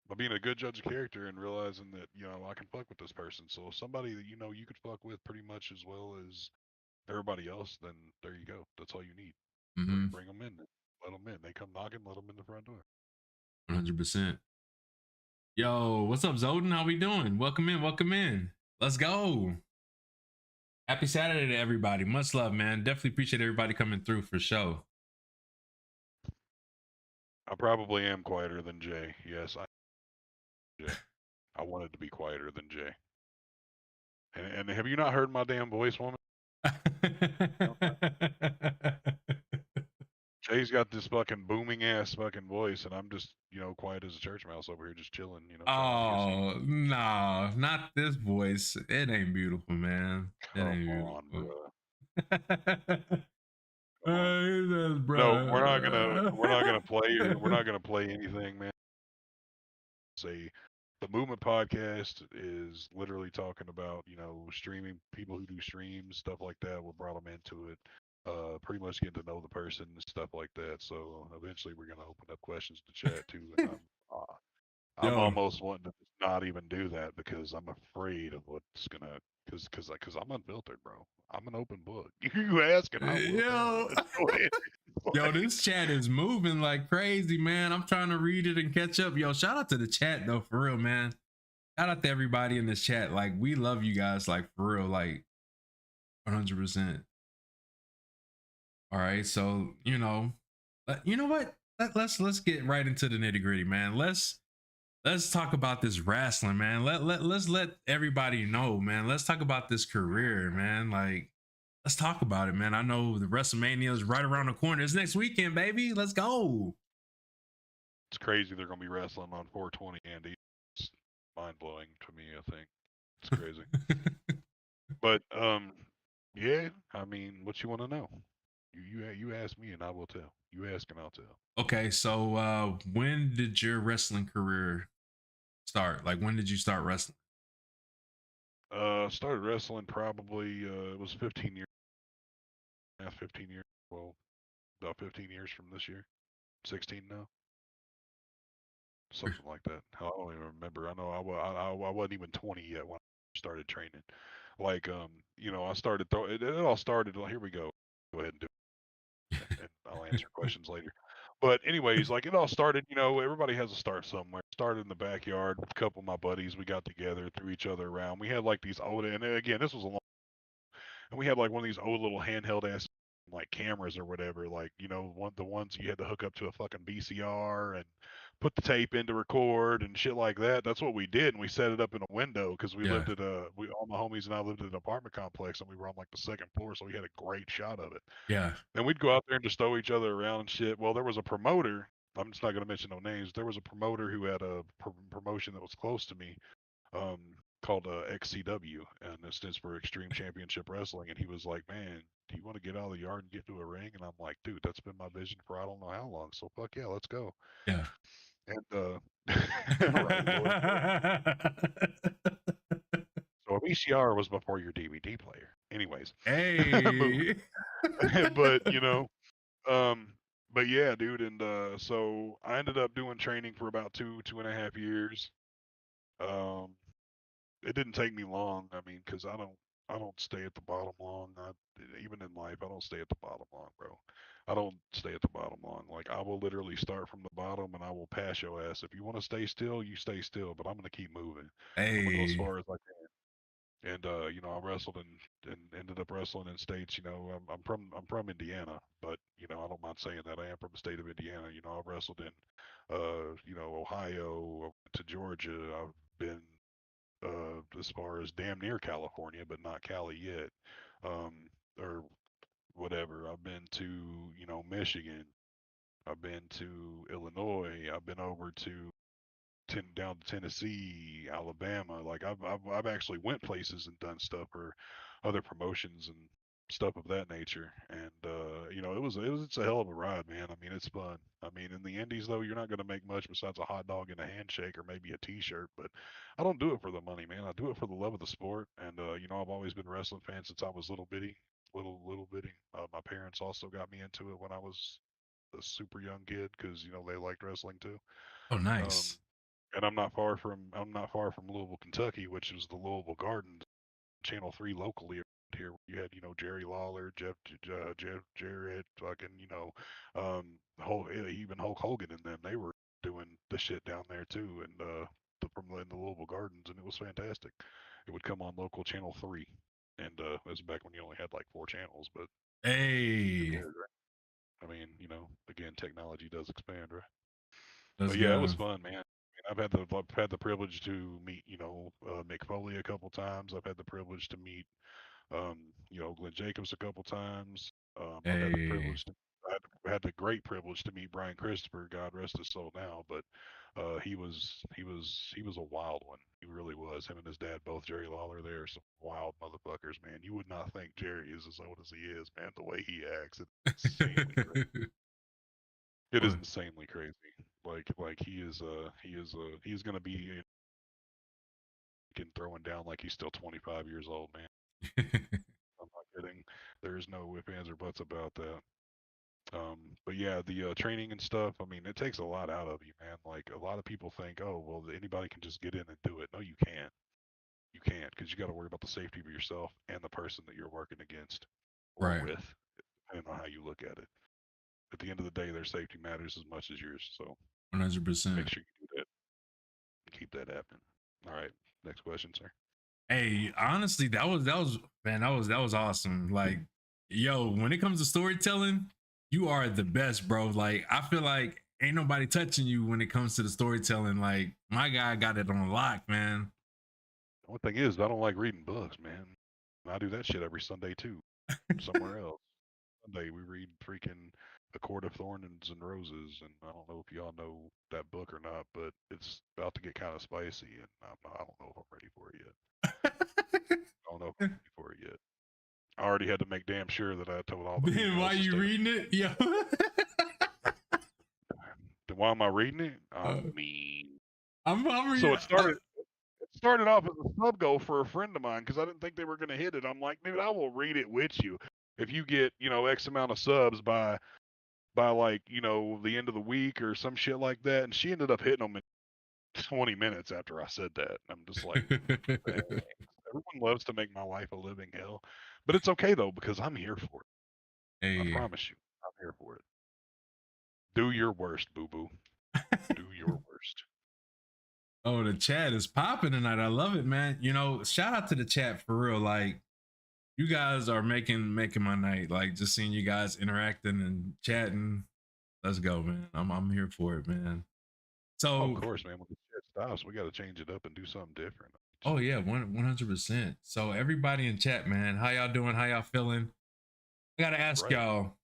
By being a good judge of character and realizing that, I can fuck with this person. So if somebody that you could fuck with pretty much as well as everybody else, then there you go. That's all you need. Mm-hmm. Bring them in. Let them in. They come knocking, let them in the front door. 100%. Yo, what's up, Zoden? How we doing? Welcome in. Welcome in. Let's go. Happy Saturday to everybody. Much love, man. Definitely appreciate everybody coming through for show. I probably am quieter than Jay. Yes, Jay. I wanted to be quieter than Jay. And have you not heard my damn voice, woman? Jay's got this fucking booming ass fucking voice, and I'm just, quiet as a church mouse over here, just chilling, trying to kiss you. Oh, no, not this voice. It ain't beautiful, man. It Come ain't on, beautiful. bro. Come on. He says, No, we're not gonna bruh. play or we're not gonna play anything, man. Say the Movement Podcast is literally talking about, streaming, people who do streams, stuff like that. We brought them into it. Pretty much getting to know the person and stuff like that. So eventually we're gonna open up questions to chat too, and I'm Yo, almost wanting to just not even do that because I'm afraid of what's gonna because I'm unfiltered, bro. I'm an open book. You ask and I will tell. yo, Let's go ahead. yo, this chat is moving like crazy, man. I'm trying to read it and catch up. Yo, shout out to the chat though, for real, man. Shout out to everybody in this chat. Like, we love you guys, like, for real, like 100%. All right, so you know what? Let's get right into the nitty gritty, man. Let's talk about this wrestling, man. Let's let everybody know, man. Let's talk about this career, man. Like, let's talk about it, man. I know the WrestleMania is right around the corner. It's next weekend, baby. Let's go. It's crazy they're gonna be wrestling on 420, Andy. It's mind blowing to me. I think it's crazy. But yeah. I mean, what you want to know? You ask me and I will tell. You ask and I'll tell. Okay, so when did your wrestling career start? Like, when did you start wrestling? Started wrestling probably it was 15 years. Yeah, 15 years. Well, about 15 years from this year. 16 now. Something like that. I don't even remember. I know I wasn't even 20 yet when I started training. Like I started it all started. Well, here we go. Go ahead and do it, and I'll answer questions later. But anyways, like it all started. Everybody has to start somewhere. Started in the backyard. A couple of my buddies, we got together, threw each other around. We had like these old, and again, this was a long, and we had like one of these old little handheld ass like cameras or whatever, like the ones you had to hook up to a fucking VCR and put the tape in to record and shit like that. That's what we did, and we set it up in a window because we Yeah, lived at all my homies and I lived at an apartment complex, and we were on like the second floor, so we had a great shot of it. yeah, And we'd go out there and just throw each other around and shit. Well, there was a promoter. I'm just not going to mention no names. There was a promoter who had a promotion that was close to me, um, called XCW, and it stands for Extreme Championship Wrestling. And he was like, "Man, do you want to get out of the yard and get to a ring?" And I'm like, "Dude, that's been my vision for I don't know how long. So fuck yeah, let's go." yeah. And right, Lord. So a VCR was before your DVD player. Anyways, Hey. but um, but yeah, dude. And so I ended up doing training for about 2.5 years. Um, it didn't take me long. I mean, because I don't stay at the bottom long. Even in life, I don't stay at the bottom long, bro. I don't stay at the bottom long. Like I will literally start from the bottom and I will pass your ass. If you want to stay still, you stay still. But I'm gonna keep moving. I'm gonna go as Hey. far as I can. And I wrestled and ended up wrestling in states. I'm from Indiana, but I don't mind saying that I am from the state of Indiana. I've wrestled in Ohio, to Georgia. I've been as far as damn near California, but not Cali yet, or whatever. I've been to, Michigan. I've been to Illinois. I've been over to down to Tennessee, Alabama. Like I've actually went places and done stuff for other promotions and stuff of that nature. And it's a hell of a ride, man. I mean, it's fun. I mean, in the Indies though, you're not going to make much besides a hot dog and a handshake or maybe a T-shirt. But I don't do it for the money, man. I do it for the love of the sport. And I've always been a wrestling fan since I was little bitty, little bitty. My parents also got me into it when I was a super young kid because they liked wrestling too. Oh, Um, nice. and I'm not far from Louisville, Kentucky, which is the Louisville Gardens, Channel 3 locally here. You had Jerry Lawler, Jeff Jarrett, fucking even Hulk Hogan and them. They were doing the shit down there too, and from in the Louisville Gardens, and it was fantastic. It would come on local Channel 3, and it was back when you only had like 4 channels, but Hey, I mean, again, technology does expand, right? let's But yeah, it was go. fun, man. I've had the privilege to meet Mick Foley a couple times. I've had the privilege to meet Glenn Jacobs a couple times. I've had the Hey. privilege to I had the great privilege to meet Brian Christopher, God rest his soul now, but he was a wild one. He really was. Him and his dad, both Jerry Lawler, they're some wild motherfuckers, man. You would not think Jerry is as old as he is, man. The way he acts, it's insanely crazy. It is Boy. insanely crazy. Like he's gonna be throwing down like he's still 25 years old, man. I'm not kidding. There's no ifs, ands, or buts about that. But yeah, the training and stuff. I mean, it takes a lot out of you, man. Like a lot of people think, oh, well, anybody can just get in and do it. No, you can't. You can't because you got to worry about the safety of yourself and the person that you're working against or Right. with, depending on how you look at it. At the end of the day, their safety matters as much as yours. So make 100%. sure you do that. Keep that happening. All right. Next question, sir. Hey, honestly, that was man, that was awesome. Like, yo, when it comes to storytelling, you are the best, bro. Like, I feel like ain't nobody touching you when it comes to the storytelling. Like, my guy got it on lock, man. The only thing is, I don't like reading books, man. I do that shit every Sunday too, somewhere else. Sunday we read freaking A Court of Thorns and Roses, and I don't know if y'all know that book or not, but it's about to get kind of spicy, and I don't know if I'm ready for it yet. I don't know if I'm ready for it yet. I already had to make damn sure that I told all the Then why females to you stay. reading it? Yo. Then why am I reading it? uh, I'm mean. I'm So reading. it started off as a sub goal for a friend of mine because I didn't think they were going to hit it. I'm like, dude, I will read it with you if you get X amount of subs by like the end of the week or some shit like that. And she ended up hitting them in 20 minutes after I said that. And I'm just like, man, everyone loves to make my life a living hell, but it's okay though because I'm here for it. I Hey. promise you, I'm here for it. Do your worst, boo boo. Do your worst. Oh, the chat is popping tonight. I love it, man. Shout out to the chat for real. Like, you guys are making my night. Like, just seeing you guys interacting and chatting. Let's go, man. I'm here for it, man. Oh, of So, course, man. When this shit stops, we got to change it up and do something different. oh yeah, 100%. So everybody in chat, man, how y'all doing? How y'all feeling? I gotta ask Right. y'all,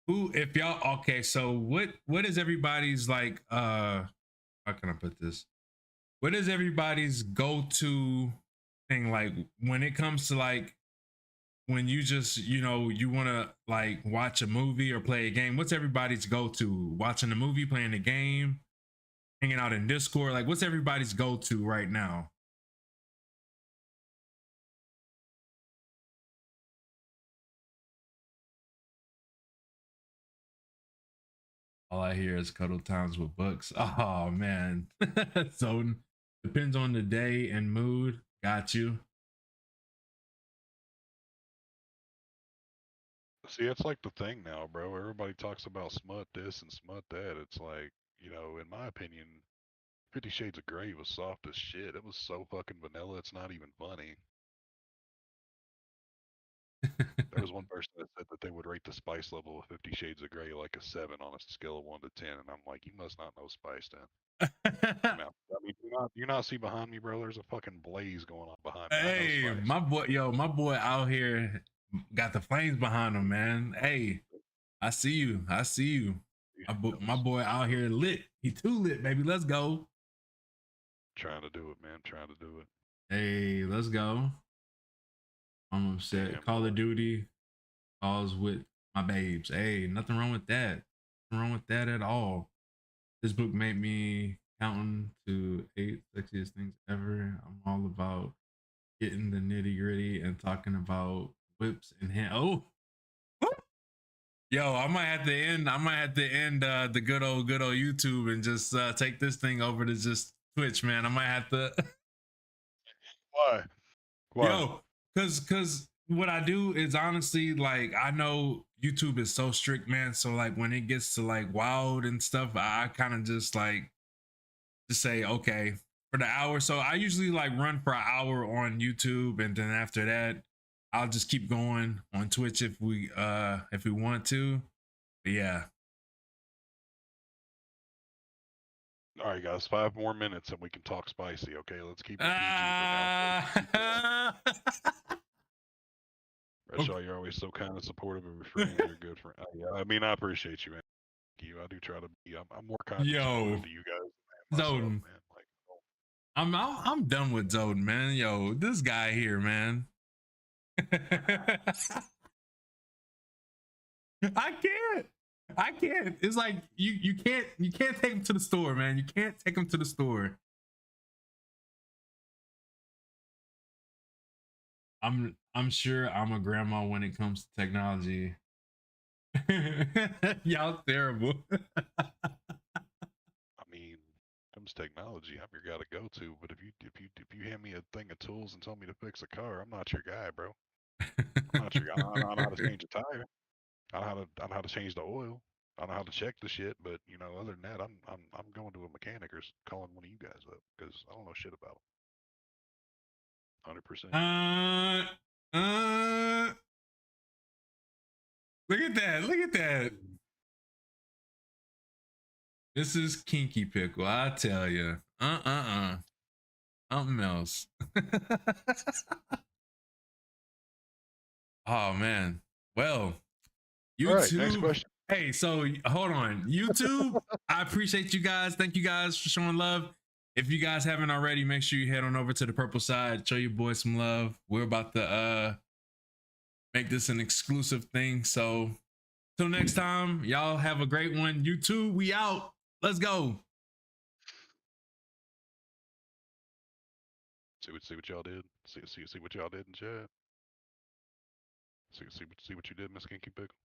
who, if y'all, okay, so what is everybody's like, how can I put this? What is everybody's go-to thing, like, when it comes to, like, when you just, you want to like watch a movie or play a game? What's everybody's go-to? Watching the movie, playing the game, hanging out in Discord? Like, what's everybody's go-to right now? All I hear is cuddle times with books. Oh man. So depends on the day and mood. Got you. See, it's like the thing now, bro. Everybody talks about smut this and smut that. It's like, in my opinion, 50 Shades of Grey was soft as shit. It was so fucking vanilla, it's not even funny. There was one person that said that they would rate the spice level of 50 Shades of Grey like a 7 on a scale of 1 to 10, and I'm like, you must not know spice then. I mean, do you not see behind me, bro? There's a fucking blaze going on behind me. I know Hey, spice. my boy out here got the flames behind him, man. Hey, I see you. I see you. My boy out here lit. He too lit, baby. Let's go. Trying to do it, man. Trying to do it. Hey, let's go. I'm upset. Damn, Call boy. of Duty calls with my babes. Hey, nothing wrong with that. Nothing wrong with that at all. This book made me counting to 8 sexiest things ever. I'm all about getting the nitty gritty and talking about whips and hand. Oh, yo, I might have to end. I might have to end the good old YouTube and just take this thing over to just Twitch, man. I might have to. Why? Why? Yo, cause what I do is honestly like I know YouTube is so strict, man. So like when it gets to like wild and stuff, I kind of just like to say okay for the hour. So I usually like run for an hour on YouTube, and then after that, I'll just keep going on Twitch if we want to. But yeah. All right, guys, 5 more minutes and we can talk spicy. Okay, let's keep it PG for now. Bradshaw, you're always so kind and supportive of your friends. You're a good friend. I mean, I appreciate you, man. Thank you. I do try to be. I'm more kind and Yo, supportive to you guys than myself, Zoden. man. Like, I'm done with Zoden, man. Yo, this guy here, man. I can't. I can't. It's like you can't take him to the store, man. You can't take him to the store. I'm sure I'm a grandma when it comes to technology. Y'all terrible. I mean, comes technology, I'm your guy to go to. But if you hand me a thing of tools and tell me to fix a car, I'm not your guy, bro. I'm not your guy. I don't know how to change a tire. I know how to change the oil. I know how to check the shit, but other than that, I'm going to a mechanic or calling one of you guys up because I don't know shit about them. 100%. Look at that. Look at that. This is kinky pickle, I tell you. Something else. Oh man. Well, YouTube. All right, next question. Hey, so hold on. YouTube, I appreciate you guys. Thank you guys for showing love. If you guys haven't already, make sure you head on over to the purple side, show your boys some love. We're about to make this an exclusive thing. So till next time, y'all have a great one. YouTube, we out. Let's go. See what y'all did. See what y'all did in chat. See what you did, Miss Kinky Pickle.